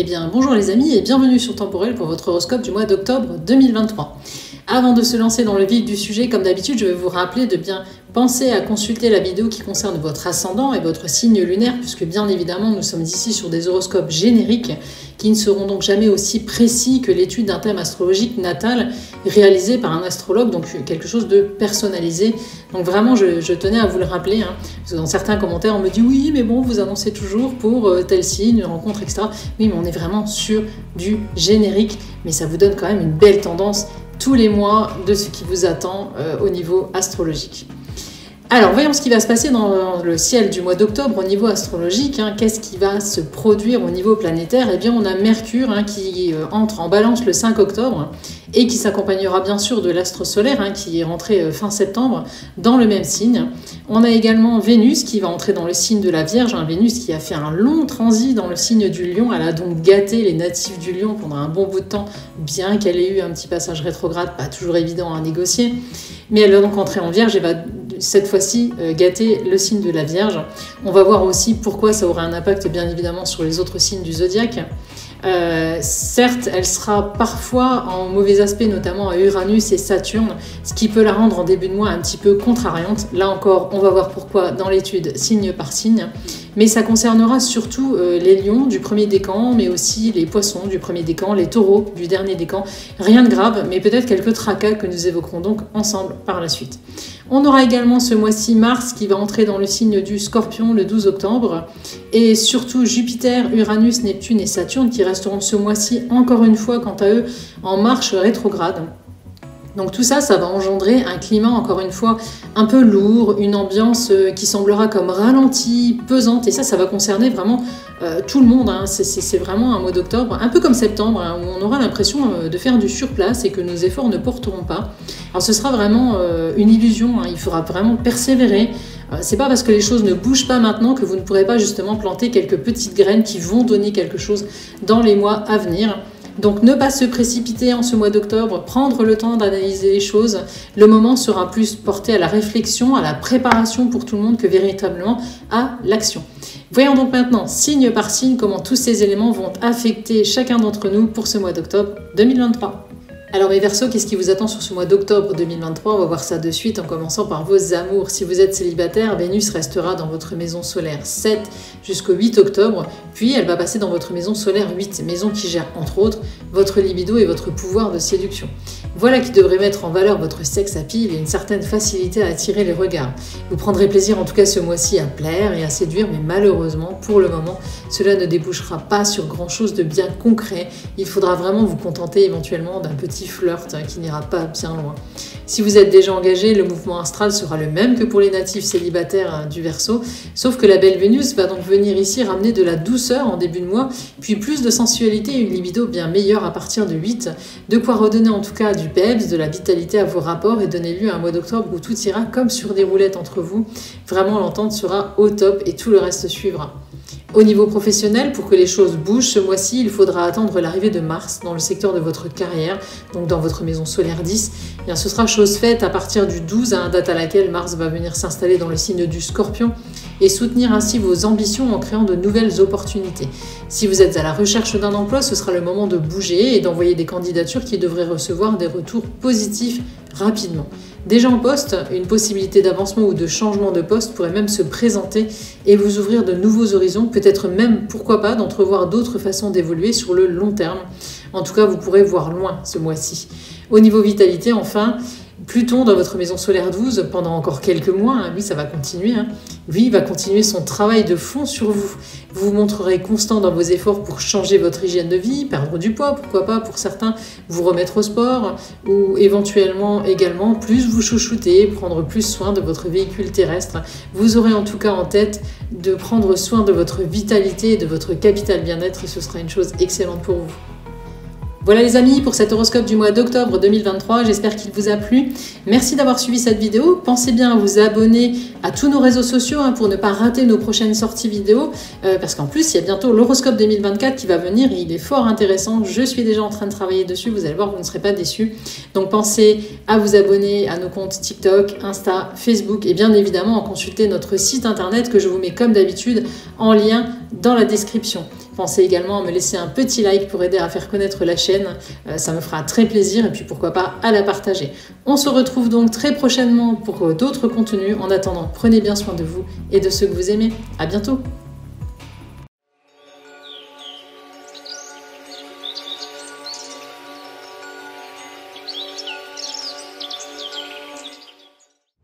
Eh bien, bonjour les amis et bienvenue sur Temporel pour votre horoscope du mois d'octobre 2023. Avant de se lancer dans le vif du sujet, comme d'habitude, je vais vous rappeler de bien penser à consulter la vidéo qui concerne votre ascendant et votre signe lunaire, puisque bien évidemment, nous sommes ici sur des horoscopes génériques qui ne seront donc jamais aussi précis que l'étude d'un thème astrologique natal réalisé par un astrologue, donc quelque chose de personnalisé. Donc vraiment, je tenais à vous le rappeler, parce que dans certains commentaires, on me dit « Oui, mais bon, vous annoncez toujours pour tel signe, une rencontre, etc. » Oui, mais on est vraiment sur du générique, mais ça vous donne quand même une belle tendance tous les mois de ce qui vous attend au niveau astrologique. Alors, voyons ce qui va se passer dans le ciel du mois d'octobre au niveau astrologique. Qu'est-ce qui va se produire au niveau planétaire? Eh bien, on a Mercure qui entre en balance le 5 octobre et qui s'accompagnera bien sûr de l'astre solaire qui est rentré fin septembre dans le même signe. On a également Vénus qui va entrer dans le signe de la Vierge. Vénus qui a fait un long transit dans le signe du Lion. Elle a donc gâté les natifs du Lion pendant un bon bout de temps, bien qu'elle ait eu un petit passage rétrograde, pas toujours évident à négocier. Mais elle va donc entrer en Vierge et va cette fois-ci gâter le signe de la Vierge. On va voir aussi pourquoi ça aura un impact bien évidemment sur les autres signes du zodiaque. Certes, elle sera parfois en mauvais aspect, notamment à Uranus et Saturne, ce qui peut la rendre en début de mois un petit peu contrariante. Là encore, on va voir pourquoi dans l'étude signe par signe. Mais ça concernera surtout les lions du premier décan, mais aussi les poissons du premier décan, les taureaux du dernier décan. Rien de grave, mais peut-être quelques tracas que nous évoquerons donc ensemble par la suite. On aura également ce mois-ci Mars qui va entrer dans le signe du Scorpion le 12 octobre. Et surtout Jupiter, Uranus, Neptune et Saturne qui resteront ce mois-ci encore une fois quant à eux en marche rétrograde. Donc tout ça, ça va engendrer un climat, encore une fois, un peu lourd, une ambiance qui semblera comme ralentie, pesante, et ça va concerner vraiment tout le monde. C'est vraiment un mois d'octobre, un peu comme septembre, où on aura l'impression de faire du surplace et que nos efforts ne porteront pas. Alors ce sera vraiment une illusion, il faudra vraiment persévérer. C'est pas parce que les choses ne bougent pas maintenant que vous ne pourrez pas justement planter quelques petites graines qui vont donner quelque chose dans les mois à venir. Donc ne pas se précipiter en ce mois d'octobre, prendre le temps d'analyser les choses. Le moment sera plus porté à la réflexion, à la préparation pour tout le monde que véritablement à l'action. Voyons donc maintenant, signe par signe, comment tous ces éléments vont affecter chacun d'entre nous pour ce mois d'octobre 2023. Alors mes Verseaux, qu'est-ce qui vous attend sur ce mois d'octobre 2023? On va voir ça de suite en commençant par vos amours. Si vous êtes célibataire, Vénus restera dans votre maison solaire 7 jusqu'au 8 octobre, puis elle va passer dans votre maison solaire 8, maison qui gère entre autres votre libido et votre pouvoir de séduction. Voilà qui devrait mettre en valeur votre sex appeal et une certaine facilité à attirer les regards. Vous prendrez plaisir en tout cas ce mois-ci à plaire et à séduire, mais malheureusement, pour le moment, cela ne débouchera pas sur grand-chose de bien concret. Il faudra vraiment vous contenter éventuellement d'un petit flirt qui n'ira pas bien loin. Si vous êtes déjà engagé, le mouvement astral sera le même que pour les natifs célibataires du Verseau, sauf que la belle Vénus va donc venir ici ramener de la douceur en début de mois, puis plus de sensualité et une libido bien meilleure à partir de 8, de quoi redonner en tout cas du peps, de la vitalité à vos rapports et donner lieu à un mois d'octobre où tout ira comme sur des roulettes entre vous. Vraiment, l'entente sera au top et tout le reste suivra. Au niveau professionnel, pour que les choses bougent ce mois-ci, il faudra attendre l'arrivée de Mars dans le secteur de votre carrière, donc dans votre maison solaire 10. Eh bien, ce sera chose faite à partir du 12, date à laquelle Mars va venir s'installer dans le signe du Scorpion et soutenir ainsi vos ambitions en créant de nouvelles opportunités. Si vous êtes à la recherche d'un emploi, ce sera le moment de bouger et d'envoyer des candidatures qui devraient recevoir des retours positifs rapidement. Déjà en poste, une possibilité d'avancement ou de changement de poste pourrait même se présenter et vous ouvrir de nouveaux horizons, peut-être même, pourquoi pas, d'entrevoir d'autres façons d'évoluer sur le long terme. En tout cas, vous pourrez voir loin ce mois-ci. Au niveau vitalité, enfin, Pluton dans votre maison solaire 12 pendant encore quelques mois, lui ça va continuer, lui il va continuer son travail de fond sur vous. Vous vous montrerez constant dans vos efforts pour changer votre hygiène de vie, perdre du poids, pourquoi pas pour certains, vous remettre au sport ou éventuellement également plus vous chouchouter, prendre plus soin de votre véhicule terrestre. Vous aurez en tout cas en tête de prendre soin de votre vitalité et de votre capital bien-être et ce sera une chose excellente pour vous. Voilà les amis pour cet horoscope du mois d'octobre 2023, j'espère qu'il vous a plu. Merci d'avoir suivi cette vidéo, pensez bien à vous abonner à tous nos réseaux sociaux pour ne pas rater nos prochaines sorties vidéo, parce qu'en plus il y a bientôt l'horoscope 2024 qui va venir et il est fort intéressant, je suis déjà en train de travailler dessus, vous allez voir, vous ne serez pas déçus. Donc pensez à vous abonner à nos comptes TikTok, Insta, Facebook et bien évidemment à consulter notre site internet que je vous mets comme d'habitude en lien dans la description. Pensez également à me laisser un petit like pour aider à faire connaître la chaîne, ça me fera très plaisir et puis pourquoi pas à la partager. On se retrouve donc très prochainement pour d'autres contenus. En attendant, prenez bien soin de vous et de ceux que vous aimez. À bientôt!